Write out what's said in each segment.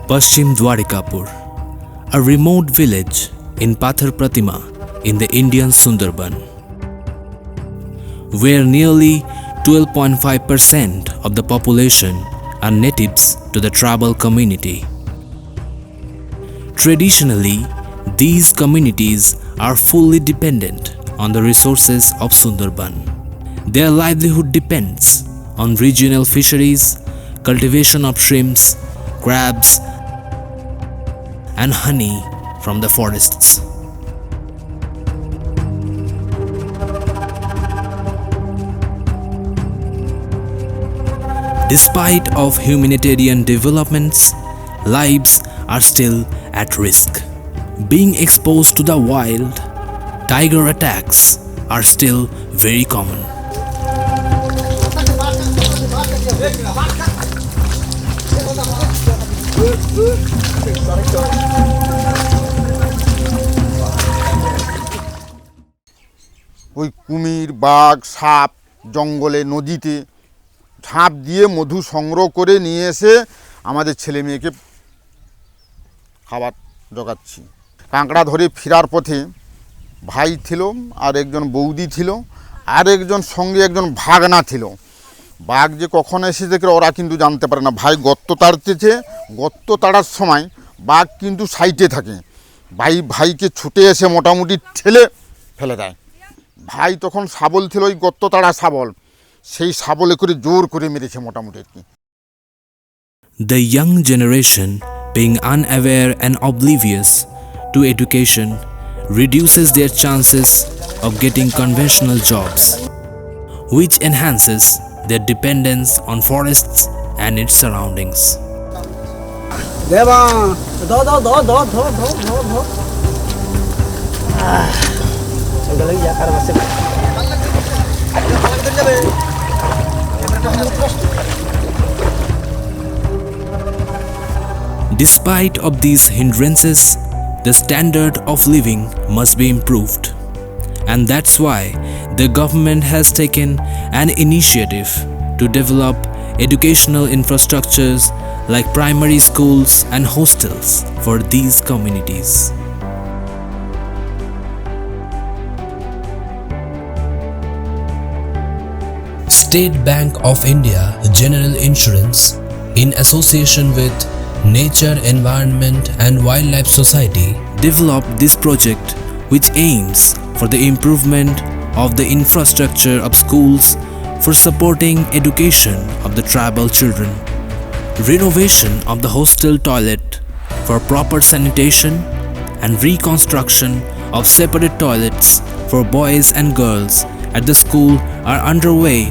Paschim Dwarikapur, a remote village in Pathar Pratima in the Indian Sundarban, where nearly 12.5% of the population are natives to the tribal community. Traditionally, these communities are fully dependent on the resources of Sundarban. Their livelihood depends on regional fisheries, cultivation of shrimps, crabs, and honey from the forests. Despite of humanitarian developments, lives are still at risk. Being exposed to the wild, tiger attacks are still very common. ওই কুমির, বাঘ, সাপ জঙ্গলে, নদীতে ঝাঁপ দিয়ে মধু সংগ্রহ করে নিয়ে এসে আমাদের ছেলে মেয়েকে খাবার জোগাচ্ছি। কাঁকড়া ধরে ফেরার পথে ভাই ছিল, আর একজন বৌদি ছিল, আর একজন সঙ্গে একজন ভাগনা ছিল। বাঘ যে কখন এসে দেখে ওরা কিন্তু জানতে পারে না। ভাই গর্ত তাড়তেছে, গর্ত তাড়ার সময় বাঘ কিন্তু সাইডে থাকে। ভাইকে ছুটে এসে মোটামুটি ঠেলে ফেলে দেয়। ভাই তখন শাবল ছিল, ওই গর্ত তাড়া শাবল, সেই শাবলে করে জোর করে মেরেছে মোটামুটি আর কি। The young generation, being unaware and oblivious to education, reduces their chances of getting conventional jobs, which enhances their dependence on forests and its surroundings. Despite of these hindrances, the standard of living must be improved, and that's why the government has taken an initiative to develop educational infrastructures like primary schools and hostels for these communities. State Bank of India General Insurance, in association with Nature, Environment and Wildlife Society, developed this project which aims for the improvement of the infrastructure of schools for supporting education of the tribal children, renovation of the hostel toilet for proper sanitation, and reconstruction of separate toilets for boys and girls at the school are underway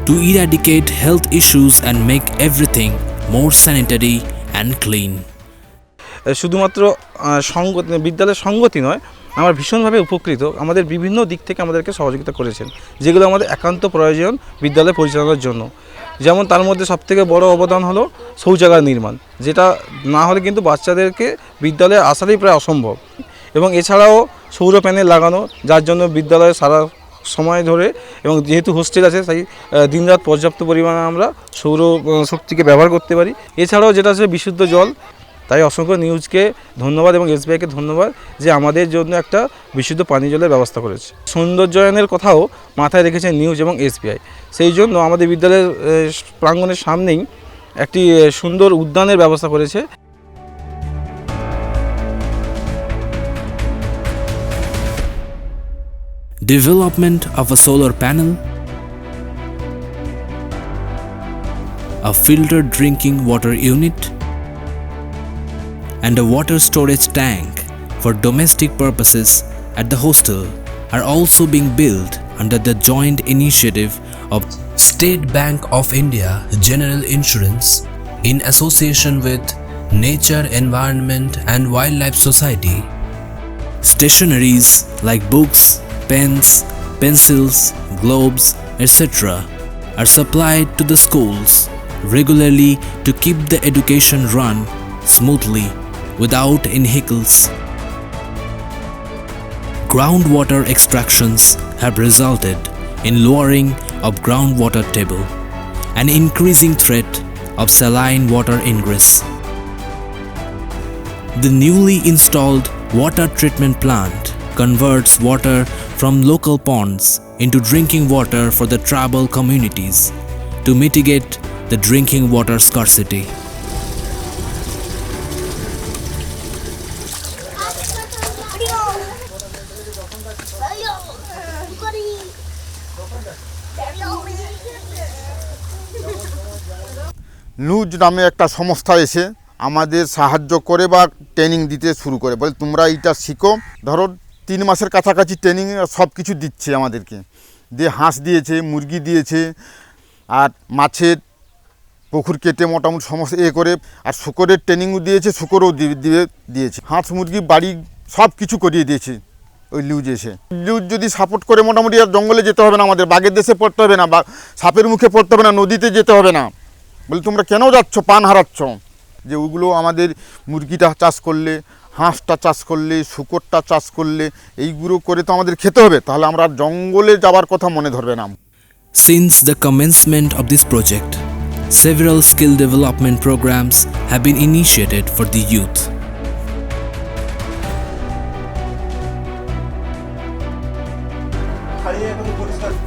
to eradicate health issues and make everything more sanitary and clean. শুধুমাত্র বিদ্যালয়ের সঙ্গতি নয়, আমরা ভীষণভাবে উপকৃত। আমাদের বিভিন্ন দিক থেকে আমাদেরকে সহযোগিতা করেছেন, যেগুলো আমাদের একান্ত প্রয়োজন বিদ্যালয় পরিচালনার জন্য। যেমন তার মধ্যে সবথেকে বড় অবদান হলো শৌচাগার নির্মাণ, যেটা না হলে কিন্তু বাচ্চাদেরকে বিদ্যালয়ে আসারই প্রায় অসম্ভব। এবং এছাড়াও সৌর প্যানেল লাগানো, যার জন্য বিদ্যালয়ে সারা সময় ধরে, এবং যেহেতু হোস্টেল আছে তাই দিনরাত পর্যাপ্ত পরিমাণে আমরা সৌর শক্তিকে ব্যবহার করতে পারি। এছাড়াও যেটা আছে বিশুদ্ধ জল। তাই অসংখ্য নিউজকে ধন্যবাদ এবং এসবিআইকে ধন্যবাদ যে আমাদের জন্য একটা বিশুদ্ধ পানীয় জলের ব্যবস্থা করেছে। সৌন্দর্যায়নের কথাও মাথায় রেখেছে নিউজ এবং এসবিআই। সেই জন্য আমাদের বিদ্যালয়ের প্রাঙ্গণের সামনেই একটি সুন্দর উদ্যানের ব্যবস্থা করেছে। Development of a solar panel, a filtered drinking water unit, and a water storage tank for domestic purposes at the hostel are also being built under the joint initiative of State Bank of India General Insurance in association with Nature, Environment and Wildlife Society. Stationaries like books, pens, pencils, globes, etc. are supplied to the schools regularly to keep the education run smoothly without any hiccups. Groundwater extractions have resulted in lowering of groundwater table and increasing threat of saline water ingress. The newly installed water treatment plant converts water from local ponds into drinking water for the tribal communities to mitigate the drinking water scarcity. নুজ নামে একটা সংস্থা এসে আমাদের সাহায্য করে বা training দিতে শুরু করে, বলে তোমরা এইটা শিখো। ধরো 3 মাসের কাছাকাছি ট্রেনিং সব কিছু দিচ্ছে আমাদেরকে, দিয়ে হাঁস দিয়েছে, মুরগি দিয়েছে, আর মাছের পুকুর কেটে মোটামুটি সমস্ত করে, আর শুকরের ট্রেনিংও দিয়েছে, শুকরও দিয়েছে, হাঁস মুরগি বাড়ি সব কিছু করিয়ে দিয়েছে ওই লিউজ এসে। লিউজ যদি সাপোর্ট করে মোটামুটি আর জঙ্গলে যেতে হবে না, আমাদের বাঘের দেশে পড়তে হবে না, বা সাপের মুখে পড়তে হবে না, নদীতে যেতে হবে না। বলে তোমরা কেন যাচ্ছ, পান হারাচ্ছ? যে ওগুলো আমাদের মুরগিটা চাষ করলে, হাঁসটা চাষ করলে, শুকরটা চাষ করলে, এইগুলো করে তো আমাদের খেতে হবে, তাহলে আমরা জঙ্গলে যাবার কথা মনে ধরবে না। Since the commencement of this project, several skill development programs have been initiated for the youth.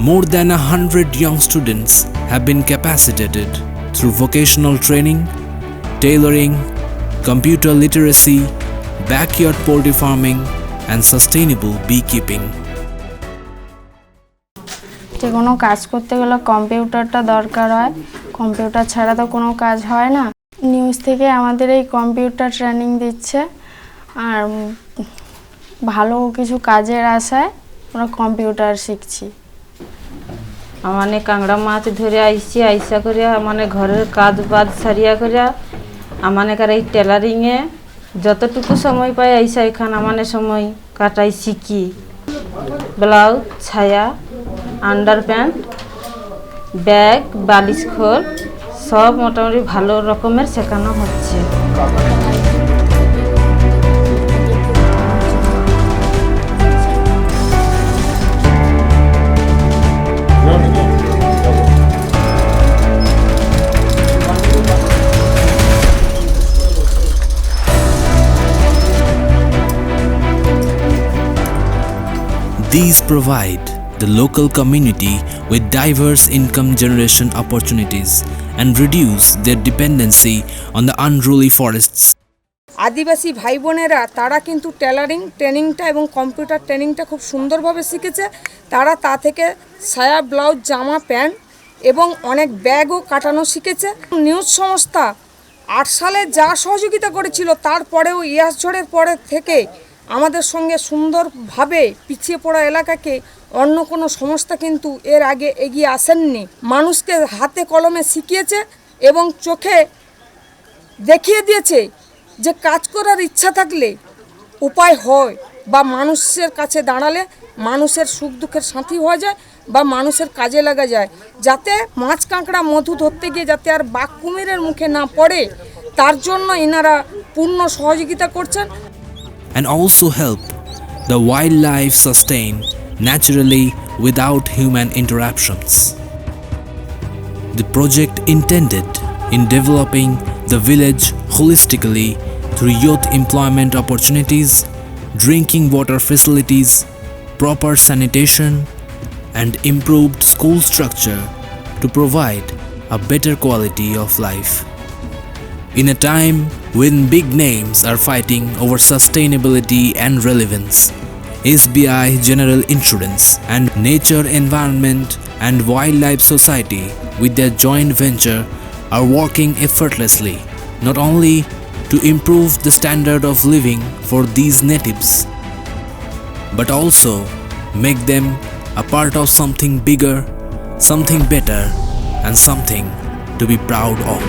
More than 100 young students have been capacitated through vocational training, tailoring, computer literacy, backyard poultry farming, and sustainable beekeeping. যে কোনো কাজ করতে গেলে কম্পিউটারটা দরকার হয়, computer ছাড়া তো কোনো কাজ হয় না। নিউজ থেকে আমাদের এই কম্পিউটার ট্রেনিং দিচ্ছে, আর ভালো কিছু কাজের আশায় আমরা কম্পিউটার শিখছি। মানে কাঁকড়া মাছ ধরে আইসি, আইসা করিয়া মানে ঘরের কাজ বাজ সারিয়া করিয়া আমানেকার এই টেলারিংয়ে যতটুকু সময় পাই আইসা এখানে মানে সময় কাটাই শিখি। ব্লাউজ, ছায়া, আন্ডার প্যান্ট, ব্যাগ, বালিশ খোল সব মোটামুটি ভালো রকমের শেখানো হচ্ছে। These provide the local community with diverse income generation opportunities and reduce their dependency on the unruly forests. আদিবাসী ভাই বোনেরা তারা কিন্তু টেলারিং ট্রেনিংটা এবং কম্পিউটার ট্রেনিংটা খুব সুন্দরভাবে শিখেছে। তারা তা থেকে সায়া, ব্লাউজ, জামা, প্যান্ট এবং অনেক ব্যাগও কাটানো শিখেছে। নিউজ সংস্থা 8 সালে যা সহযোগিতা করেছিল, তারপরেও ইয়াস ঝড়ের পরে থেকে আমাদের সঙ্গে সুন্দরভাবে পিছিয়ে পড়া এলাকাকে অন্য কোনো সংস্থা কিন্তু এর আগে এগিয়ে আসেননি। মানুষকে হাতে কলমে শিখিয়েছে এবং চোখে দেখিয়ে দিয়েছে যে কাজ করার ইচ্ছা থাকলে উপায় হয়, বা মানুষের কাছে দাঁড়ালে মানুষের সুখ দুঃখের সাথী হওয়া যায় বা মানুষের কাজে লাগা যায়, যাতে মাছ কাঁকড়া মধু ধরতে গিয়ে যাতে আর বাঘ কুমিরের মুখে না পড়ে, তার জন্য এনারা পূর্ণ সহযোগিতা করছেন। And also help the wildlife sustain naturally without human interruptions. The project intended in developing the village holistically through youth employment opportunities, drinking water facilities, proper sanitation, and improved school structure to provide a better quality of life. In a time when big names are fighting over sustainability and relevance, SBI General Insurance and Nature Environment and Wildlife Society with their joint venture are working effortlessly not only to improve the standard of living for these natives but also make them a part of something bigger, something better, and something to be proud of.